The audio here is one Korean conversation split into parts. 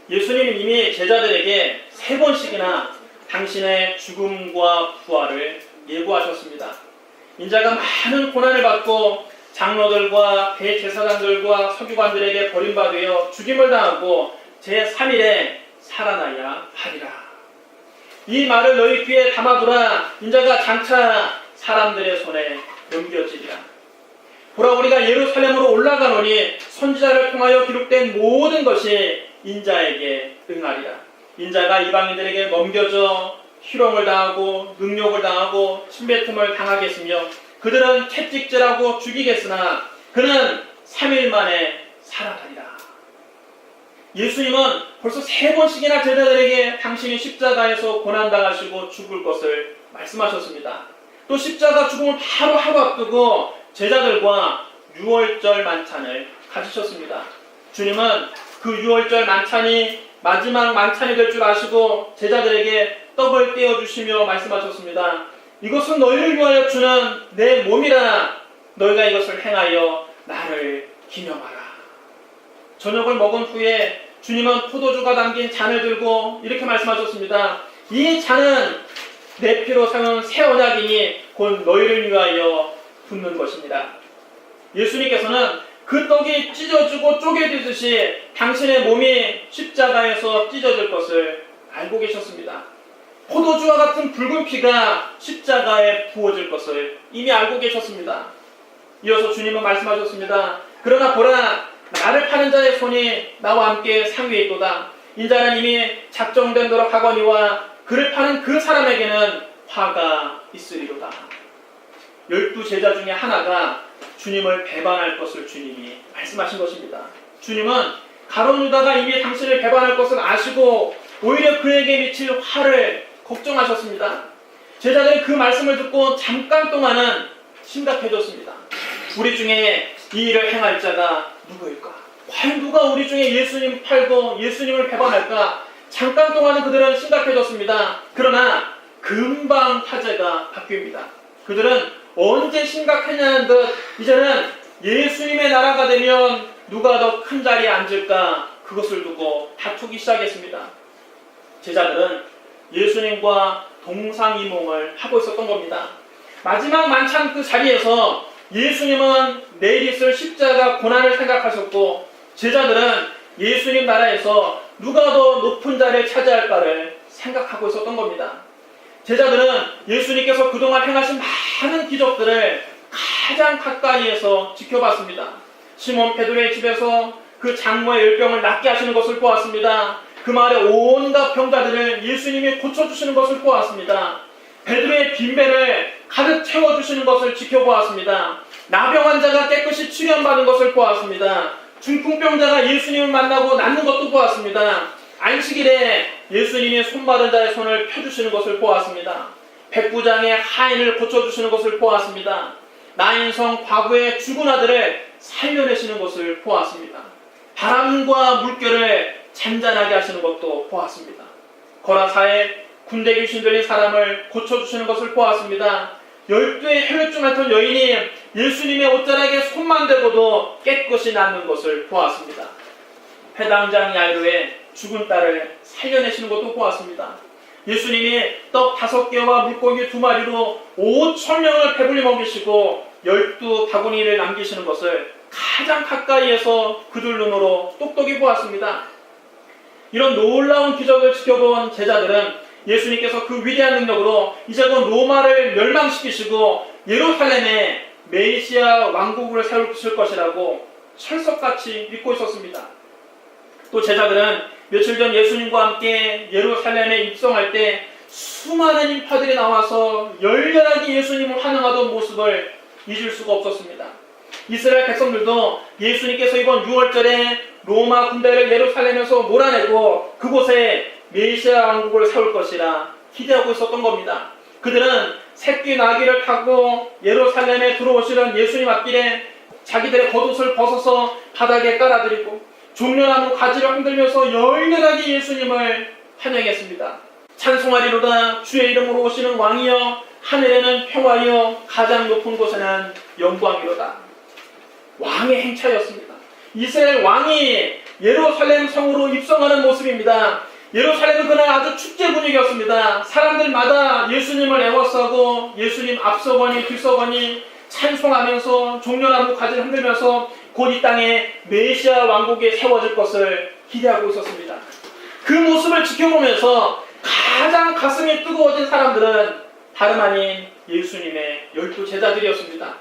예수님은 이미 제자들에게 3번씩이나 당신의 죽음과 부활을 예고하셨습니다. 인자가 많은 고난을 받고 장로들과 대제사장들과 서기관들에게 버림받아 죽임을 당하고 제3일에 살아나야 하리라. 이 말을 너희 귀에 담아두라. 인자가 장차 사람들의 손에 넘겨지리라. 보라, 우리가 예루살렘으로 올라가노니 선지자를 통하여 기록된 모든 것이 인자에게 응하리라. 인자가 이방인들에게 넘겨져 희롱을 당하고 능욕을 당하고 침뱉음을 당하겠으며 그들은 채찍질하고 죽이겠으나 그는 3일 만에 살아나리라. 예수님은 벌써 3번씩이나 제자들에게 당신이 십자가에서 고난당하시고 죽을 것을 말씀하셨습니다. 또 십자가 죽음을 바로 하루 앞두고 제자들과 유월절 만찬을 가지셨습니다. 주님은 그 유월절 만찬이 마지막 만찬이 될 줄 아시고 제자들에게 떡을 떼어주시며 말씀하셨습니다. 이것은 너희를 위하여 주는 내 몸이라. 너희가 이것을 행하여 나를 기념하라. 저녁을 먹은 후에 주님은 포도주가 담긴 잔을 들고 이렇게 말씀하셨습니다. 이 잔은 내 피로 세운 새 언약이니 곧 너희를 위하여 붓는 것입니다. 예수님께서는 그 떡이 찢어지고 쪼개지듯이 당신의 몸이 십자가에서 찢어질 것을 알고 계셨습니다. 포도주와 같은 붉은 피가 십자가에 부어질 것을 이미 알고 계셨습니다. 이어서 주님은 말씀하셨습니다. 그러나 보라, 나를 파는 자의 손이 나와 함께 상위에 있도다. 인자는 이미 작정된 대로 가거니와 그를 파는 그 사람에게는 화가 있으리로다. 12 제자 중에 하나가 주님을 배반할 것을 주님이 말씀하신 것입니다. 주님은 가룟 유다가 이미 당신을 배반할 것을 아시고 오히려 그에게 미칠 화를 걱정하셨습니다. 제자들은 그 말씀을 듣고 잠깐 동안은 심각해졌습니다. 우리 중에 이 일을 행할 자가 누구일까? 과연 누가 우리 중에 예수님 팔고 예수님을 배반할까? 잠깐 동안은 그들은 심각해졌습니다. 그러나 금방 화제가 바뀝니다. 그들은 언제 심각했냐는 듯 이제는 예수님의 나라가 되면 누가 더 큰 자리에 앉을까? 그것을 두고 다투기 시작했습니다. 제자들은 예수님과 동상이몽을 하고 있었던 겁니다. 마지막 만찬 그 자리에서 예수님은 내일 있을 십자가 고난을 생각하셨고 제자들은 예수님 나라에서 누가 더 높은 자리를 차지할까를 생각하고 있었던 겁니다. 제자들은 예수님께서 그동안 행하신 많은 기적들을 가장 가까이에서 지켜봤습니다. 시몬 베드로의 집에서 그 장모의 열병을 낫게 하시는 것을 보았습니다. 그 마을의 온갖 병자들을 예수님이 고쳐주시는 것을 보았습니다. 베드로의 빈배를 가득 채워주시는 것을 지켜보았습니다. 나병 환자가 깨끗이 치료받는 것을 보았습니다. 중풍병자가 예수님을 만나고 낫는 것도 보았습니다. 안식일에 예수님이 손마른 자의 손을 펴주시는 것을 보았습니다. 백부장의 하인을 고쳐주시는 것을 보았습니다. 나인성 과부의 죽은 아들을 살려내시는 것을 보았습니다. 바람과 물결을 잔잔하게 하시는 것도 보았습니다. 거라사에 군대 귀신 들린 사람을 고쳐주시는 것을 보았습니다. 12의 혈액증 앓던 여인이 예수님의 옷자락에 손만 대고도 깨끗이 낫는 것을 보았습니다. 회당장 야이로의 죽은 딸을 살려내시는 것도 보았습니다. 예수님이 떡 5개와 물고기 2마리로 5,000명을 배불리 먹이시고 12바구니를 남기시는 것을 가장 가까이에서 그들 눈으로 똑똑히 보았습니다. 이런 놀라운 기적을 지켜본 제자들은 예수님께서 그 위대한 능력으로 이제 곧 로마를 멸망시키시고 예루살렘에 메시아 왕국을 세우실 것이라고 철석같이 믿고 있었습니다. 또 제자들은 며칠 전 예수님과 함께 예루살렘에 입성할 때 수많은 인파들이 나와서 열렬하게 예수님을 환영하던 모습을 잊을 수가 없었습니다. 이스라엘 백성들도 예수님께서 이번 6월절에 로마 군대를 예루살렘에서 몰아내고 그곳에 메시아 왕국을 세울 것이라 기대하고 있었던 겁니다. 그들은 새끼 나귀를 타고 예루살렘에 들어오시는 예수님 앞길에 자기들의 겉옷을 벗어서 바닥에 깔아드리고 종려나무 가지를 흔들면서 열렬하게 예수님을 환영했습니다. 찬송하리로다 주의 이름으로 오시는 왕이여 하늘에는 평화여 가장 높은 곳에는 영광이로다. 왕의 행차였습니다. 이스라엘 왕이 예루살렘 성으로 입성하는 모습입니다. 예루살렘은 그날 아주 축제 분위기였습니다. 사람들마다 예수님을 애워싸고 예수님 앞서거니 뒤서거니 찬송하면서 종려나무 가지를 흔들면서 곧 이 땅에 메시아 왕국에 세워질 것을 기대하고 있었습니다. 그 모습을 지켜보면서 가장 가슴이 뜨거워진 사람들은 다름 아닌 예수님의 12 제자들이었습니다.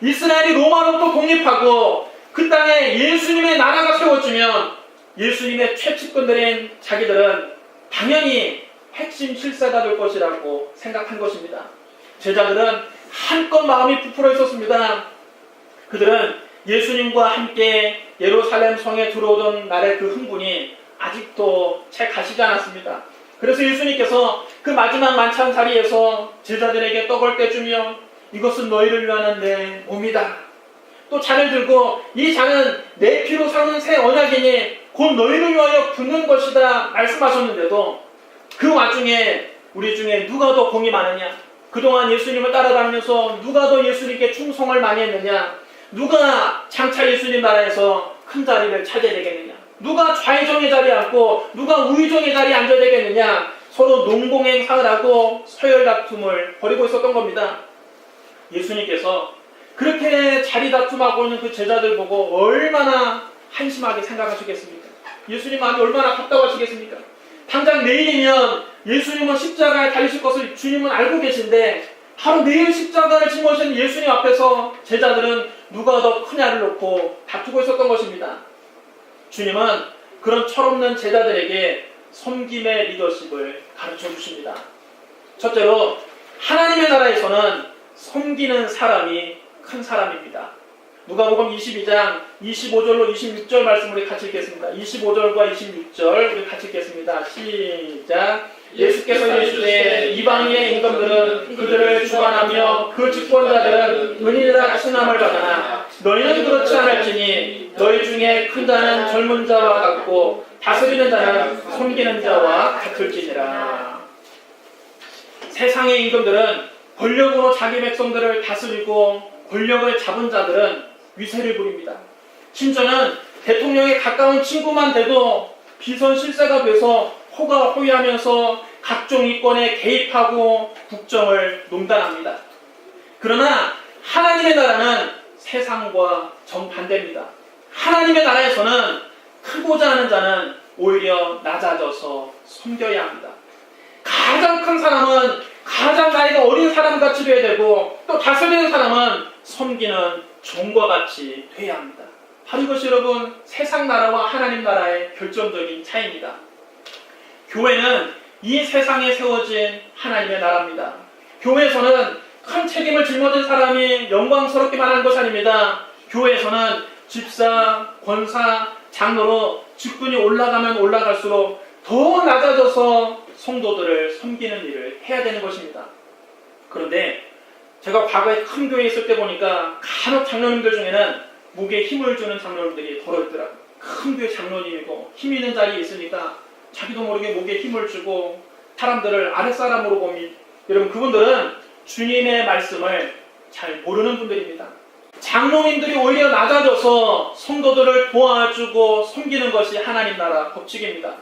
이스라엘이 로마로부터 독립하고 그 땅에 예수님의 나라가 세워지면 예수님의 최측근들인 자기들은 당연히 핵심 실세가 될 것이라고 생각한 것입니다. 제자들은 한껏 마음이 부풀어 있었습니다. 그들은 예수님과 함께 예루살렘 성에 들어오던 날의 그 흥분이 아직도 채 가시지 않았습니다. 그래서 예수님께서 그 마지막 만찬 자리에서 제자들에게 떡을 떼주며 이것은 너희를 위한 내 몸이다. 또 잔을 들고 이 잔은 내 피로 사는 새 언약이니 곧 너희를 위하여 붓는 것이다 말씀하셨는데도 그 와중에 우리 중에 누가 더 공이 많으냐? 그동안 예수님을 따라다니면서 누가 더 예수님께 충성을 많이 했느냐? 누가 장차 예수님 나라에서 큰 자리를 차지해야 되겠느냐? 누가 좌의정의 자리에 앉고 누가 우의정의 자리에 앉아야 되겠느냐? 서로 농공행상을 하고 서열 다툼을 벌이고 있었던 겁니다. 예수님께서 그렇게 자리 다툼하고 있는 그 제자들 보고 얼마나 한심하게 생각하시겠습니까? 예수님 마음이 얼마나 답답하시겠습니까? 당장 내일이면 예수님은 십자가에 달리실 것을 주님은 알고 계신데 바로 내일 십자가를 짊어지는 예수님 앞에서 제자들은 누가 더 크냐를 놓고 다투고 있었던 것입니다. 주님은 그런 철없는 제자들에게 섬김의 리더십을 가르쳐 주십니다. 첫째로 하나님의 나라에서는 섬기는 사람이 큰 사람입니다. 누가복음 22장 25절로 26절 말씀 우리 같이 읽겠습니다. 25절과 26절 우리 같이 읽겠습니다. 시작. 예수께서 이르시되 이방인의 임금들은 그들을 주관하며 그 집권자들은 은인이라 칭함을 받으나 너희는 그렇지 않을지니 너희 중에 큰 자는 젊은 자와 같고 다스리는 자는 섬기는 자와 같을지니라. 세상의 임금들은 권력으로 자기 백성들을 다스리고 권력을 잡은 자들은 위세를 부립니다. 심지어는 대통령에 가까운 친구만 돼도 비선 실세가 돼서 호가호위하면서 각종 이권에 개입하고 국정을 농단합니다. 그러나 하나님의 나라는 세상과 정반대입니다. 하나님의 나라에서는 크고자 하는 자는 오히려 낮아져서 섬겨야 합니다. 가장 큰 사람은 가장 나이가 어린 사람같이 돼야 되고 또 다스리는 사람은 섬기는 종과 같이 돼야 합니다. 바로 이것이 여러분 세상 나라와 하나님 나라의 결정적인 차이입니다. 교회는 이 세상에 세워진 하나님의 나라입니다. 교회에서는 큰 책임을 짊어진 사람이 영광스럽기만 한 것이 아닙니다. 교회에서는 집사, 권사, 장로로 직분이 올라가면 올라갈수록 더 낮아져서 성도들을 섬기는 일을 해야 되는 것입니다. 그런데 제가 과거에 큰 교회에 있을 때 보니까 간혹 장로님들 중에는 목에 힘을 주는 장로님들이 더러 있더라고요. 큰 교회 장로님이고 힘 있는 자리에 있으니까 자기도 모르게 목에 힘을 주고 사람들을 아랫사람으로 봅니다. 여러분 그분들은 주님의 말씀을 잘 모르는 분들입니다. 장로님들이 오히려 낮아져서 성도들을 도와주고 섬기는 것이 하나님 나라 법칙입니다.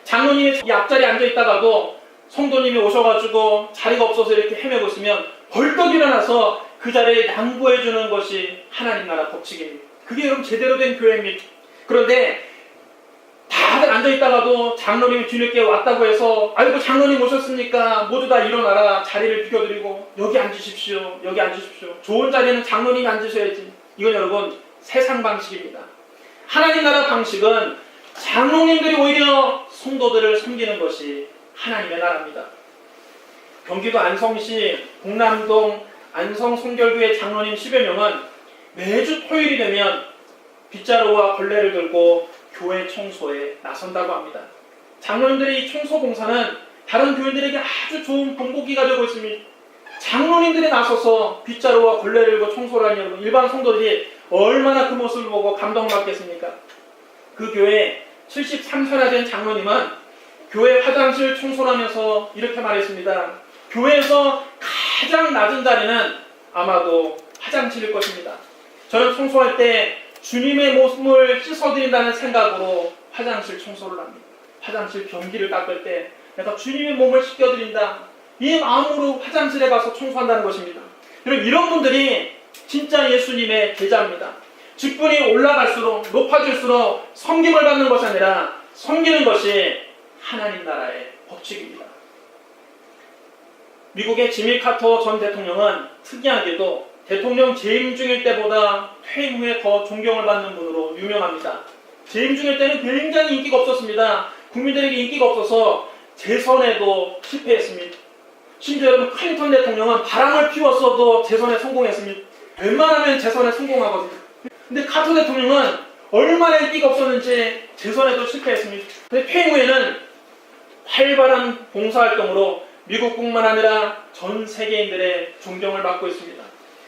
장로님이 이 앞자리에 앉아있다가도 성도님이 오셔가지고 자리가 없어서 이렇게 헤매고 있으면 벌떡 일어나서 그 자리에 양보해주는 것이 하나님 나라 법칙입니다. 그게 여러분 제대로 된 교회입니다. 그런데 다들 앉아있다가도 장로님이 뒤늦게 왔다고 해서 아이고 장로님 오셨습니까? 모두 다 일어나라 자리를 비켜드리고 여기 앉으십시오. 여기 앉으십시오. 좋은 자리는 장로님이 앉으셔야지. 이건 여러분 세상 방식입니다. 하나님 나라 방식은 장로님들이 오히려 성도들을 섬기는 것이 하나님의 나라입니다. 경기도 안성시 봉남동 안성송결교회 장로님 10여 명은 매주 토요일이 되면 빗자루와 걸레를 들고 교회 청소에 나선다고 합니다. 장로님들의 이 청소 봉사는 다른 교인들에게 아주 좋은 본보기가 되고 있습니다. 장로님들이 나서서 빗자루와 걸레를 들고 청소를 하니 여러분 일반 성도들이 얼마나 그 모습을 보고 감동받겠습니까? 그 교회 73세나 된 장로님은 교회 화장실 청소를 하면서 이렇게 말했습니다. 교회에서 가장 낮은 자리는 아마도 화장실일 것입니다. 저는 청소할 때 주님의 몸을 씻어드린다는 생각으로 화장실 청소를 합니다. 화장실 변기를 닦을 때 내가 주님의 몸을 씻겨드린다, 이 마음으로 화장실에 가서 청소한다는 것입니다. 여러분, 이런 분들이 진짜 예수님의 제자입니다. 직분이 올라갈수록, 높아질수록 섬김을 받는 것이 아니라 섬기는 것이 하나님 나라의 법칙입니다. 미국의 지미 카터 전 대통령은 특이하게도 대통령 재임 중일 때보다 퇴임 후에 더 존경을 받는 분으로 유명합니다. 재임 중일 때는 굉장히 인기가 없었습니다. 국민들에게 인기가 없어서 재선에도 실패했습니다. 심지어 여러분, 클린턴 대통령은 바람을 피웠어도 재선에 성공했습니다. 웬만하면 재선에 성공하거든요. 근데 카터 대통령은 얼마나 인기가 없었는지 재선에도 실패했습니다. 근데 퇴임 후에는 활발한 봉사활동으로 미국뿐만 아니라 전 세계인들의 존경을 받고 있습니다.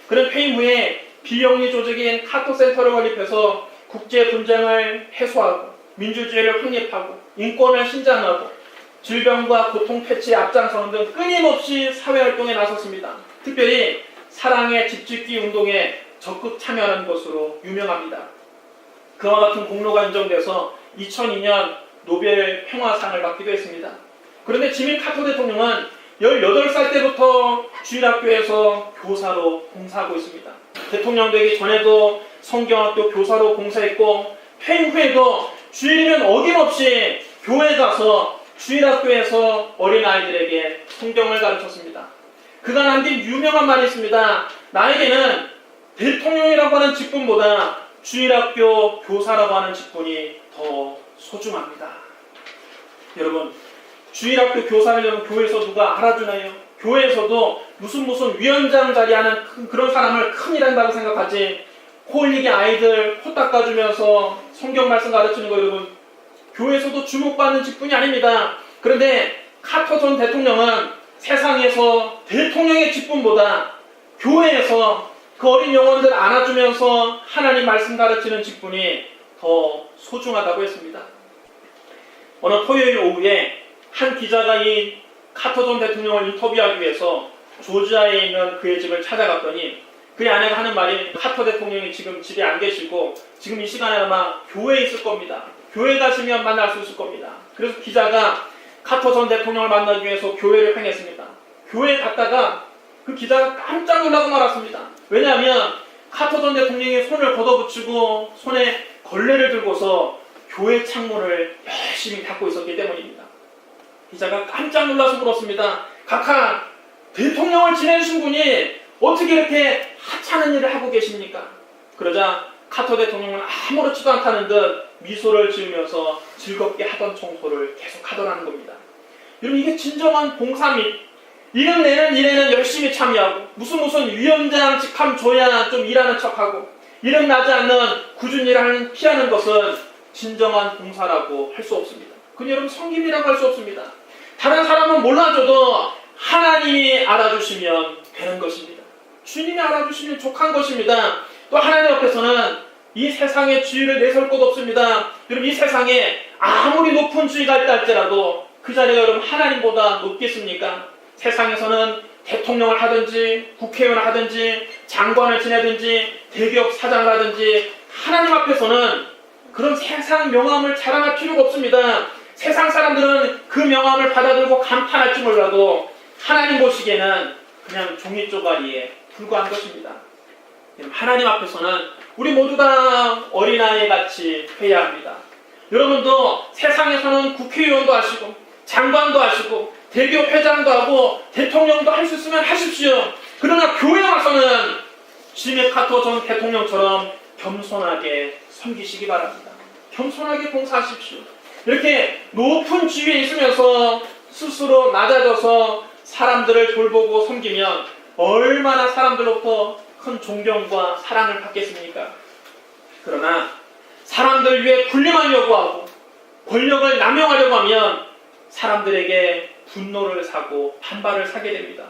그는 퇴임 후에 비영리 조직인 카터 센터를 건립해서 국제 분쟁을 해소하고 민주주의를 확립하고 인권을 신장하고 질병과 고통 패치에 앞장서는 등 끊임없이 사회활동에 나섰습니다. 특별히 사랑의 집짓기 운동에 적극 참여하는 것으로 유명합니다. 그와 같은 공로가 인정돼서 2002년 노벨 평화상을 받기도 했습니다. 그런데 지미 카터 대통령은 18살 때부터 주일학교에서 교사로 봉사하고 있습니다. 대통령 되기 전에도 성경학교 교사로 봉사했고, 퇴임 후에도 주일이면 어김없이 교회 가서 주일학교에서 어린아이들에게 성경을 가르쳤습니다. 그가 남긴 유명한 말이 있습니다. 나에게는 대통령이라고 하는 직분보다 주일학교 교사라고 하는 직분이 더 소중합니다. 여러분, 주일학교 교사를 여러분 교회에서 누가 알아주나요? 교회에서도 무슨 위원장 자리 하는 그런 사람을 큰일 한다고 생각하지, 코 흘리게 아이들 코 닦아주면서 성경 말씀 가르치는 거 여러분, 교회에서도 주목받는 직분이 아닙니다. 그런데 카터 전 대통령은 세상에서 대통령의 직분보다 교회에서 그 어린 영혼들 안아주면서 하나님 말씀 가르치는 직분이 더 소중하다고 했습니다. 어느 토요일 오후에 한 기자가 이 카터 전 대통령을 인터뷰하기 위해서 조지아에 있는 그의 집을 찾아갔더니 그의 아내가 하는 말이, 카터 대통령이 지금 집에 안 계시고 지금 이 시간에 아마 교회에 있을 겁니다. 교회 가시면 만날 수 있을 겁니다. 그래서 기자가 카터 전 대통령을 만나기 위해서 교회를 향했습니다. 교회에 갔다가 그 기자가 깜짝 놀라고 말았습니다. 왜냐하면 카터 전 대통령이 손을 걷어붙이고 손에 걸레를 들고서 교회 창문을 열심히 닫고 있었기 때문입니다. 기자가 깜짝 놀라서 물었습니다. 각하, 대통령을 지내주신 분이 어떻게 이렇게 하찮은 일을 하고 계십니까? 그러자 카터 대통령은 아무렇지도 않다는 듯 미소를 지으면서 즐겁게 하던 청소를 계속 하더라는 겁니다. 여러분, 이게 진정한 봉사입니다. 이름 내는 일에는 열심히 참여하고 무슨 위원장 직함 줘야 좀 일하는 척하고 이름 나지 않는 꾸준히 일을 피하는 것은 진정한 봉사라고 할 수 없습니다. 그건 여러분 섬김이라고 할 수 없습니다. 다른 사람은 몰라줘도 하나님이 알아주시면 되는 것입니다. 주님이 알아주시면 족한 것입니다. 또 하나님 앞에서는 이 세상에 주의를 내세울 것 없습니다. 여러분, 이 세상에 아무리 높은 주의가 있다 할지라도 그 자리가 여러분 하나님보다 높겠습니까? 세상에서는 대통령을 하든지 국회의원을 하든지 장관을 지내든지 대기업 사장을 하든지 하나님 앞에서는 그런 세상 명함을 자랑할 필요가 없습니다. 세상 사람들은 그 명함을 받아들고 감탄할지 몰라도 하나님 보시기에는 그냥 종이 쪼가리에 불과한 것입니다. 하나님 앞에서는 우리 모두 다 어린아이 같이 해야 합니다. 여러분도 세상에서는 국회의원도 하시고 장관도 하시고 대기업 회장도 하고 대통령도 할 수 있으면 하십시오. 그러나 교회에 와서는 지미 카터 전 대통령처럼 겸손하게 섬기시기 바랍니다. 겸손하게 봉사하십시오. 이렇게 높은 지위에 있으면서 스스로 낮아져서 사람들을 돌보고 섬기면 얼마나 사람들로부터 큰 존경과 사랑을 받겠습니까? 그러나 사람들 위해 군림하려고 하고 권력을 남용하려고 하면 사람들에게 분노를 사고 반발을 사게 됩니다.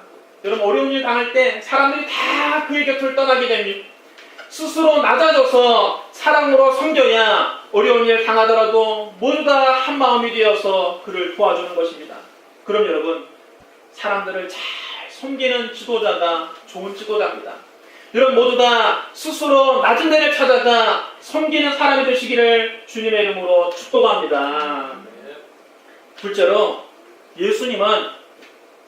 여러분, 어려운 일 당할 때 사람들이 다 그의 곁을 떠나게 됩니다. 스스로 낮아져서 사랑으로 섬겨야 어려운 일 당하더라도 모두 다 한마음이 되어서 그를 도와주는 것입니다. 그럼 여러분, 사람들을 잘 섬기는 지도자가 좋은 지도자입니다. 여러분 모두 다 스스로 낮은 데를 찾아가 섬기는 사람이 되시기를 주님의 이름으로 축복합니다. 둘째로 예수님은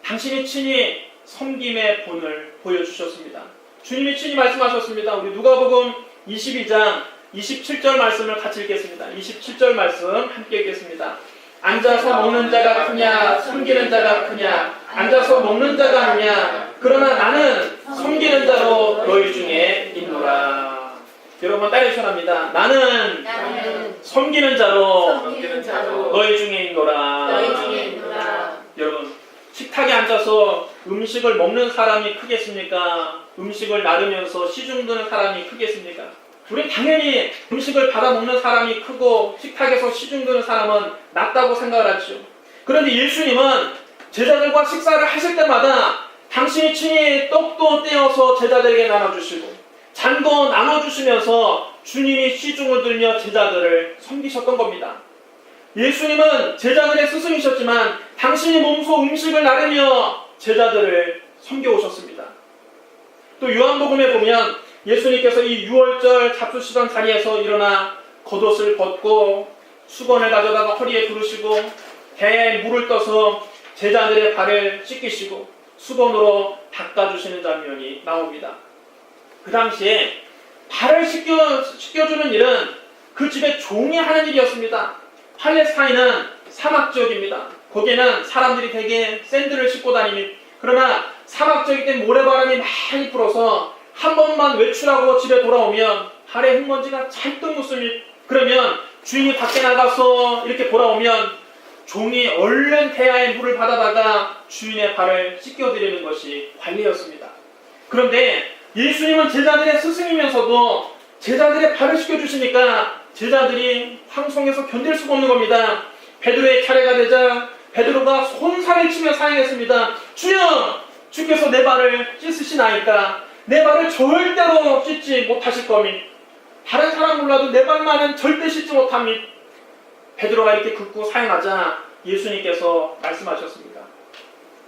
당신이 친히 섬김의 본을 보여주셨습니다. 주님이 친히 말씀하셨습니다. 우리 누가복음 22장 27절 말씀을 같이 읽겠습니다. 27절 말씀 함께 읽겠습니다. 앉아서 먹는 자가 크냐 섬기는 자가 크냐 앉아서 먹는 자가 아니냐 그러나 나는 섬기는 자로 너희 중에 있노라. 여러분 따라해 주셔랍니다. 나는 섬기는 자로 너희 중에 있노라. 여러분 식탁에 앉아서 음식을 먹는 사람이 크겠습니까? 음식을 나르면서 시중 드는 사람이 크겠습니까? 우리 당연히 음식을 받아 먹는 사람이 크고 식탁에서 시중 드는 사람은 낮다고 생각을 하죠. 그런데 예수님은 제자들과 식사를 하실 때마다 당신이 친히 떡도 떼어서 제자들에게 나눠주시고 잔도 나눠주시면서 주님이 시중을 들며 제자들을 섬기셨던 겁니다. 예수님은 제자들의 스승이셨지만 당신이 몸소 음식을 나르며 제자들을 섬겨오셨습니다. 또 요한복음에 보면 예수님께서 이 유월절 잡수시던 자리에서 일어나 겉옷을 벗고 수건을 가져다가 허리에 두르시고 대야에 물을 떠서 제자들의 발을 씻기시고 수건으로 닦아주시는 장면이 나옵니다. 그 당시에 발을 씻겨주는 일은 그 집의 종이 하는 일이었습니다. 팔레스타인은 사막 지역입니다. 거기에는 사람들이 대개 샌들을 신고 다닙니다. 그러나 사막 지역이기 때문에 모래바람이 많이 불어서 한 번만 외출하고 집에 돌아오면 발에 흙먼지가 잔뜩 묻습니다. 그러면 주인이 밖에 나가서 이렇게 돌아오면 종이 얼른 대야에 물을 받아다가 주인의 발을 씻겨드리는 것이 관리였습니다. 그런데 예수님은 제자들의 스승이면서도 제자들의 발을 씻겨주시니까 제자들이 황송해서 견딜 수가 없는 겁니다. 베드로의 차례가 되자 베드로가 손살을 치며 사양했습니다. 주여! 주께서 내 발을 씻으시나이까 내 발을 절대로 씻지 못하실 겁니다. 다른 사람 몰라도 내 발만은 절대 씻지 못합니다. 베드로가 이렇게 긋고 사양하자 예수님께서 말씀하셨습니다.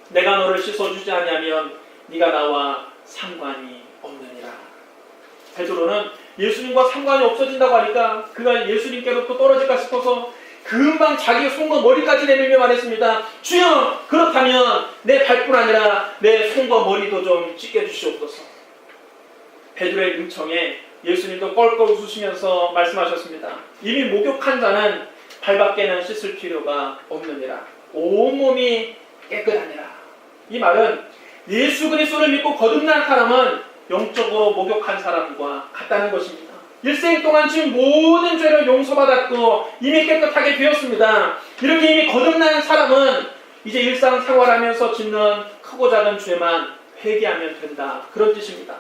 내가 너를 씻어주지 않으면 네가 나와 상관이 없느니라. 베드로는 예수님과 상관이 없어진다고 하니까 그가 예수님께로부터 떨어질까 싶어서 금방 자기 손과 머리까지 내밀며 말했습니다. 주여! 그렇다면 내 발뿐 아니라 내 손과 머리도 좀 씻겨주시옵소서. 베드로의 요청에 예수님도 껄껄 웃으시면서 말씀하셨습니다. 이미 목욕한 자는 발밖에는 씻을 필요가 없느니라. 온몸이 깨끗하니라. 이 말은 예수 그리스도를 믿고 거듭난 사람은 영적으로 목욕한 사람과 같다는 것입니다. 일생 동안 지은 모든 죄를 용서받았고 이미 깨끗하게 되었습니다. 이렇게 이미 거듭난 사람은 이제 일상생활하면서 짓는 크고 작은 죄만 회개하면 된다. 그런 뜻입니다.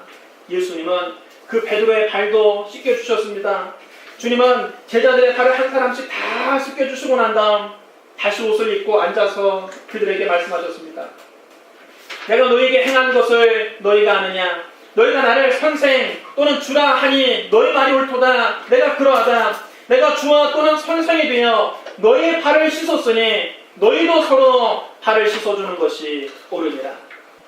예수님은 그 베드로의 발도 씻겨주셨습니다. 주님은 제자들의 발을 한 사람씩 다 씻겨주시고 난 다음 다시 옷을 입고 앉아서 그들에게 말씀하셨습니다. 내가 너희에게 행한 것을 너희가 아느냐? 너희가 나를 선생 또는 주라 하니 너희 말이 옳도다. 내가 그러하다. 내가 주와 또는 선생이 되어 너희의 발을 씻었으니 너희도 서로 발을 씻어주는 것이 옳으니라.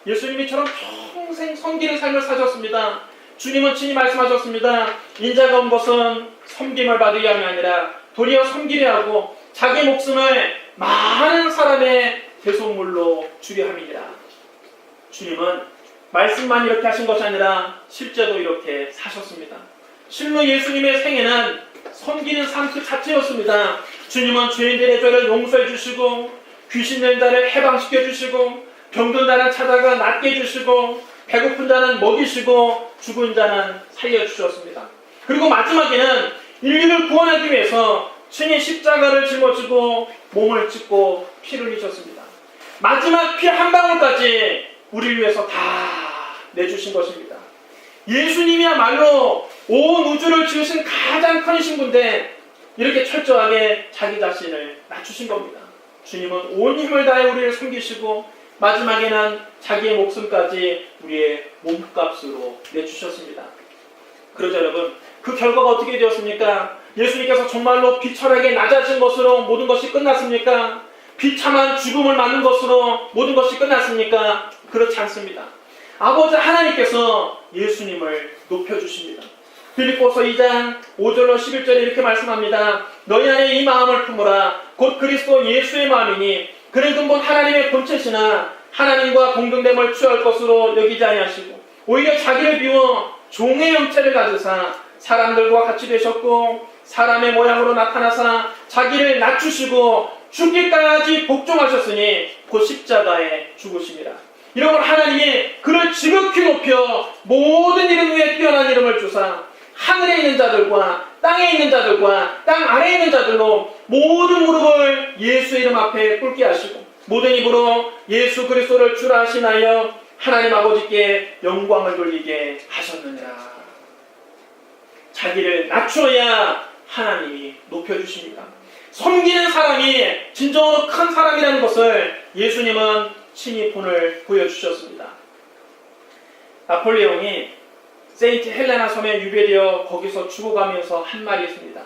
예수님이처럼 평생 섬기는 삶을 사셨습니다. 주님은 친히 말씀하셨습니다. 인자가 온 것은 섬김을 받으려 함이 아니라 도리어 섬기려 하고 자기 목숨을 많은 사람의 대속물로 주려 함이니라. 주님은 말씀만 이렇게 하신 것이 아니라 실제로 이렇게 사셨습니다. 실로 예수님의 생애는 섬기는 삶 그 자체였습니다. 주님은 죄인들의 죄를 용서해 주시고 귀신 낸 자를 해방시켜 주시고 병든 자는 찾아가 낫게 해주시고 배고픈 자는 먹이시고 죽은 자는 살려주셨습니다. 그리고 마지막에는 인류를 구원하기 위해서 친히 십자가를 짊어지고 몸을 찢고 피를 흘리셨습니다. 마지막 피 한 방울까지 우리를 위해서 다 내주신 것입니다. 예수님이야말로 온 우주를 지으신 가장 크신 분인데 이렇게 철저하게 자기 자신을 낮추신 겁니다. 주님은 온 힘을 다해 우리를 섬기시고 마지막에는 자기의 목숨까지 우리의 몸값으로 내주셨습니다. 그러자 여러분, 그 결과가 어떻게 되었습니까? 예수님께서 정말로 비천하게 낮아진 것으로 모든 것이 끝났습니까? 비참한 죽음을 맞는 것으로 모든 것이 끝났습니까? 그렇지 않습니다. 아버지 하나님께서 예수님을 높여주십니다. 빌립보서 2장 5절로 11절에 이렇게 말씀합니다. 너희 안에 이 마음을 품으라. 곧 그리스도 예수의 마음이니 그는 근본 하나님의 본체시나 하나님과 동등됨을 취할 것으로 여기지 아니하시고 오히려 자기를 비워 종의 형체를 가지사 사람들과 같이 되셨고 사람의 모양으로 나타나사 자기를 낮추시고 죽기까지 복종하셨으니 곧 십자가에 죽으심이라. 이러므로 하나님이 그를 지극히 높여 모든 이름 위에 뛰어난 이름을 주사 하늘에 있는 자들과 땅에 있는 자들과 땅 아래에 있는 자들로 모든 무릎을 예수의 이름 앞에 꿇게 하시고 모든 입으로 예수 그리스도를 주라 하시나여 하나님 아버지께 영광을 돌리게 하셨느니라. 자기를 낮춰야 하나님이 높여주십니다. 섬기는 사람이 진정으로 큰 사람이라는 것을 예수님은 친히 본을 보여주셨습니다. 나폴레옹이 세인트 헬레나 섬에 유배되어 거기서 죽어가면서 한 말이 있습니다.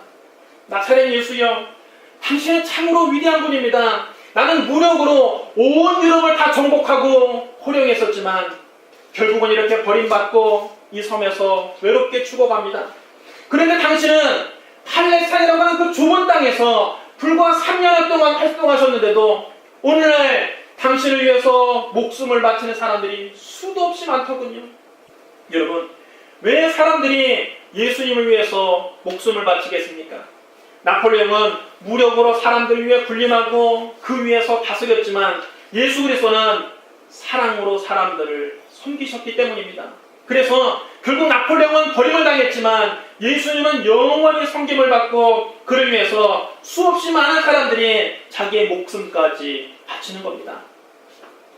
나사렛 예수여, 당신은 참으로 위대한 분입니다. 나는 무력으로 온 유럽을 다 정복하고 호령했었지만 결국은 이렇게 버림받고 이 섬에서 외롭게 죽어갑니다. 그런데 당신은 팔레스타인이라고 하는 그 좁은 땅에서 불과 3년 동안 활동하셨는데도 오늘날 당신을 위해서 목숨을 바치는 사람들이 수도 없이 많더군요. 여러분, 왜 사람들이 예수님을 위해서 목숨을 바치겠습니까? 나폴레옹은 무력으로 사람들 위해 군림하고 그 위에서 다스렸지만 예수 그리스도는 사랑으로 사람들을 섬기셨기 때문입니다. 그래서 결국 나폴레옹은 버림을 당했지만 예수님은 영원히 섬김을 받고 그를 위해서 수없이 많은 사람들이 자기의 목숨까지 바치는 겁니다.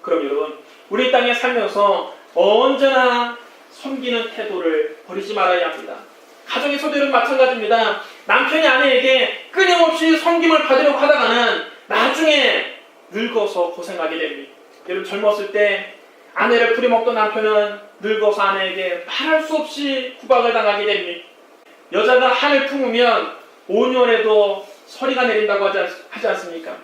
그럼 여러분, 우리 땅에 살면서 언제나 섬기는 태도를 버리지 말아야 합니다. 가정에서도 여러분 마찬가지입니다. 남편이 아내에게 끊임없이 섬김을 받으려고 하다가는 나중에 늙어서 고생하게 됩니다. 여러분, 젊었을 때 아내를 부려먹던 남편은 늙어서 아내에게 말할 수 없이 구박을 당하게 됩니다. 여자가 한을 품으면 5년에도 서리가 내린다고 하지 않습니까?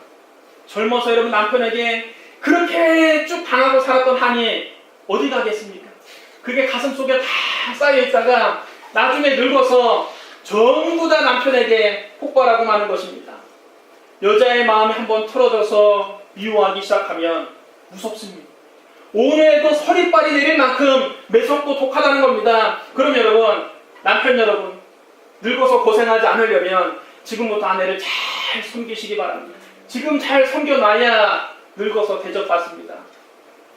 젊어서 여러분 남편에게 그렇게 쭉 당하고 살았던 한이 어디 가겠습니까? 그게 가슴 속에 다 쌓여있다가 나중에 늙어서 전부 다 남편에게 폭발하고 마는 것입니다. 여자의 마음이 한번 틀어져서 미워하기 시작하면 무섭습니다. 오늘도 서리빨이 내릴 만큼 매섭고 독하다는 겁니다. 그럼 여러분, 남편 여러분, 늙어서 고생하지 않으려면 지금부터 아내를 잘 섬기시기 바랍니다. 지금 잘 섬겨놔야 늙어서 대접받습니다.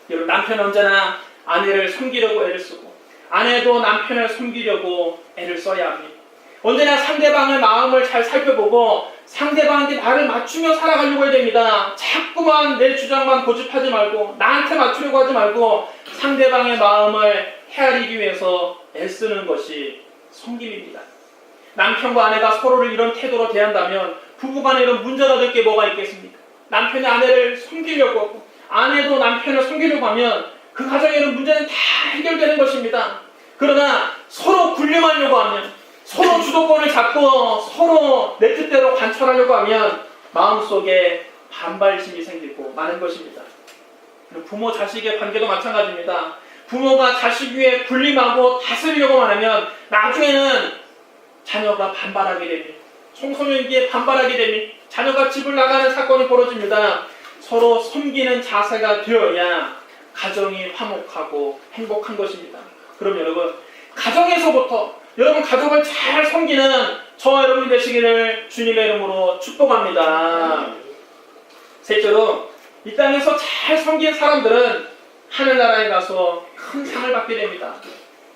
여러분, 남편은 언제나 아내를 섬기려고 애를 쓰고 아내도 남편을 섬기려고 애를 써야 합니다. 언제나 상대방의 마음을 잘 살펴보고 상대방한테 나를 맞추며 살아가려고 해야 됩니다. 자꾸만 내 주장만 고집하지 말고 나한테 맞추려고 하지 말고 상대방의 마음을 헤아리기 위해서 애쓰는 것이 섬김입니다. 남편과 아내가 서로를 이런 태도로 대한다면 부부간에 이런 문제가 될 게 뭐가 있겠습니까? 남편이 아내를 섬기려고 하고 아내도 남편을 섬기려고 하면 그 가정에 이런 문제는 다 해결되는 것입니다. 그러나 서로 군림하려고 하면 서로 주도권을 잡고 서로 내 뜻대로 관철하려고 하면 마음속에 반발심이 생기고 많은 것입니다. 부모 자식의 관계도 마찬가지입니다. 부모가 자식 위에 군림하고 다스리려고만 하면 나중에는 자녀가 반발하게 됩니다. 청소년기에 반발하게 됩니다. 자녀가 집을 나가는 사건이 벌어집니다. 서로 섬기는 자세가 되어야 가정이 화목하고 행복한 것입니다. 그럼 여러분, 가정에서부터 여러분 가족을 잘 섬기는 저와 여러분이 되시기를 주님의 이름으로 축복합니다. 셋째로, 이 땅에서 잘 섬긴 사람들은 하늘나라에 가서 큰 상을 받게 됩니다.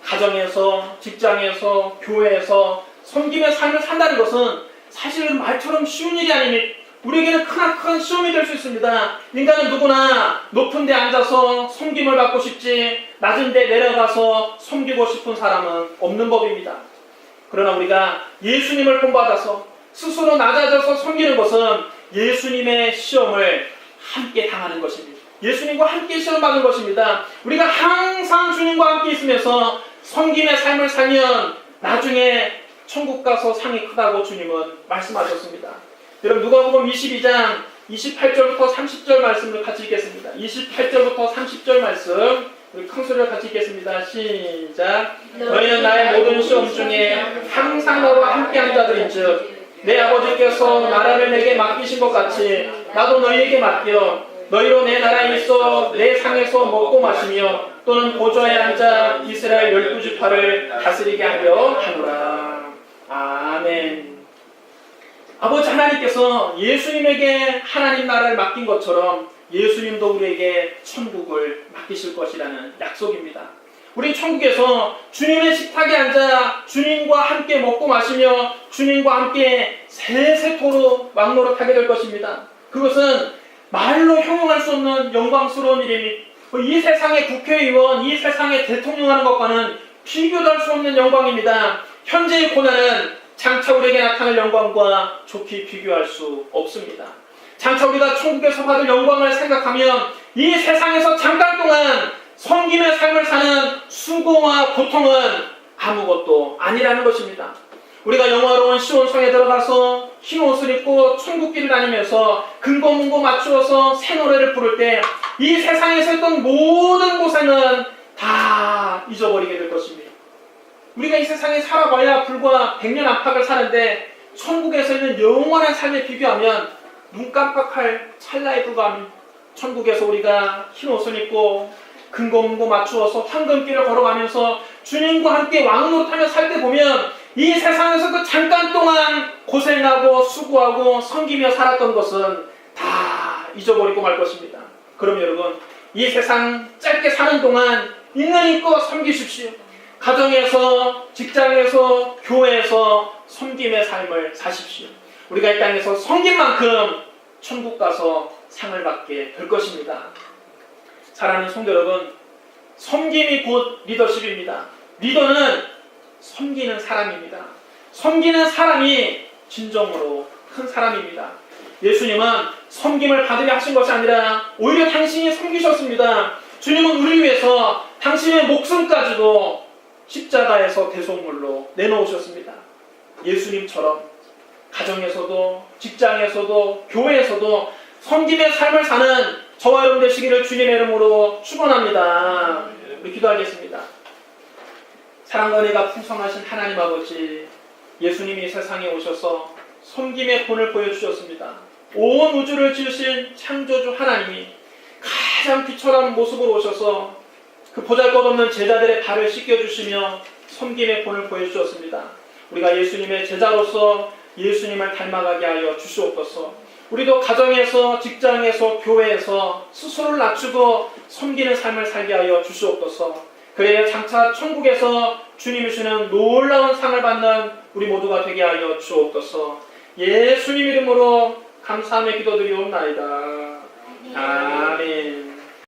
가정에서, 직장에서, 교회에서 섬김의 삶을 산다는 것은 사실은 말처럼 쉬운 일이 아닙니다. 우리에게는 크나큰 시험이 될 수 있습니다. 인간은 누구나 높은 데 앉아서 섬김을 받고 싶지 낮은 데 내려가서 섬기고 싶은 사람은 없는 법입니다. 그러나 우리가 예수님을 본받아서 스스로 낮아져서 섬기는 것은 예수님의 시험을 함께 당하는 것입니다. 예수님과 함께 시험받는 것입니다. 우리가 항상 주님과 함께 있으면서 섬김의 삶을 살면 나중에 천국 가서 상이 크다고 주님은 말씀하셨습니다. 여러분, 누가복음 22장 28절부터 30절 말씀을 같이 읽겠습니다. 28절부터 30절 말씀 우리 큰 소리로 같이 읽겠습니다. 시작. 너희는 나의 모든 시험 중에 항상 나와 함께한 자들인즉 내 아버지께서 나라를 내게 맡기신 것 같이 나도 너희에게 맡겨 너희로 내 나라에 있어 내 상에서 먹고 마시며 또는 보좌에 앉아 이스라엘 12지파를 다스리게 하려 하노라. 아멘. 아버지 하나님께서 예수님에게 하나님 나라를 맡긴 것처럼 예수님도 우리에게 천국을 맡기실 것이라는 약속입니다. 우리 천국에서 주님의 식탁에 앉아 주님과 함께 먹고 마시며 주님과 함께 세세토록 왕노릇하게 될 것입니다. 그것은 말로 형용할 수 없는 영광스러운 일입니다. 이 세상의 국회의원, 이 세상의 대통령 하는 것과는 비교도 할 수 없는 영광입니다. 현재의 고난은 장차 우리에게 나타날 영광과 좋게 비교할 수 없습니다. 장차 우리가 천국에서 받을 영광을 생각하면 이 세상에서 잠깐 동안 섬김의 삶을 사는 수고와 고통은 아무것도 아니라는 것입니다. 우리가 영화로운 시온성에 들어가서 흰 옷을 입고 천국길을 다니면서 근거문고 맞추어서 새 노래를 부를 때 이 세상에서 했던 모든 고생은 다 잊어버리게 될 것입니다. 우리가 이 세상에 살아봐야 불과 100년 안팎을 사는데 천국에서 있는 영원한 삶에 비교하면 눈 깜빡할 찰나에 불과합니다. 천국에서 우리가 흰 옷을 입고 근거문고 맞추어서 황금길을 걸어가면서 주님과 함께 왕노릇하며 살 때 보면 이 세상에서 그 잠깐 동안 고생하고 수고하고 섬기며 살았던 것은 다 잊어버리고 말 것입니다. 그럼 여러분, 이 세상 짧게 사는 동안 있는 힘껏 섬기십시오. 가정에서, 직장에서, 교회에서 섬김의 삶을 사십시오. 우리가 이 땅에서 섬긴 만큼 천국 가서 상을 받게 될 것입니다. 사랑하는 성도 여러분, 섬김이 곧 리더십입니다. 리더는 섬기는 사람입니다. 섬기는 사람이 진정으로 큰 사람입니다. 예수님은 섬김을 받으려 하신 것이 아니라 오히려 당신이 섬기셨습니다. 주님은 우리를 위해서 당신의 목숨까지도 십자가에서 대속물로 내놓으셨습니다. 예수님처럼 가정에서도 직장에서도 교회에서도 섬김의 삶을 사는 저와 여러분 되시기를 주님의 이름으로 축원합니다. 우리 기도하겠습니다. 사랑과 은혜가 풍성하신 하나님 아버지, 예수님이 세상에 오셔서 섬김의 본을 보여주셨습니다. 온 우주를 지으신 창조주 하나님이 가장 비천한 모습으로 오셔서 그 보잘것없는 제자들의 발을 씻겨주시며 섬김의 본을 보여주셨습니다. 우리가 예수님의 제자로서 예수님을 닮아가게 하여 주시옵소서. 우리도 가정에서, 직장에서, 교회에서 스스로를 낮추고 섬기는 삶을 살게 하여 주시옵소서. 그래야 장차 천국에서 주님이 주시는 놀라운 상을 받는 우리 모두가 되게 하여 주옵소서. 예수님 이름으로 감사함의 기도드리옵나이다. 아멘.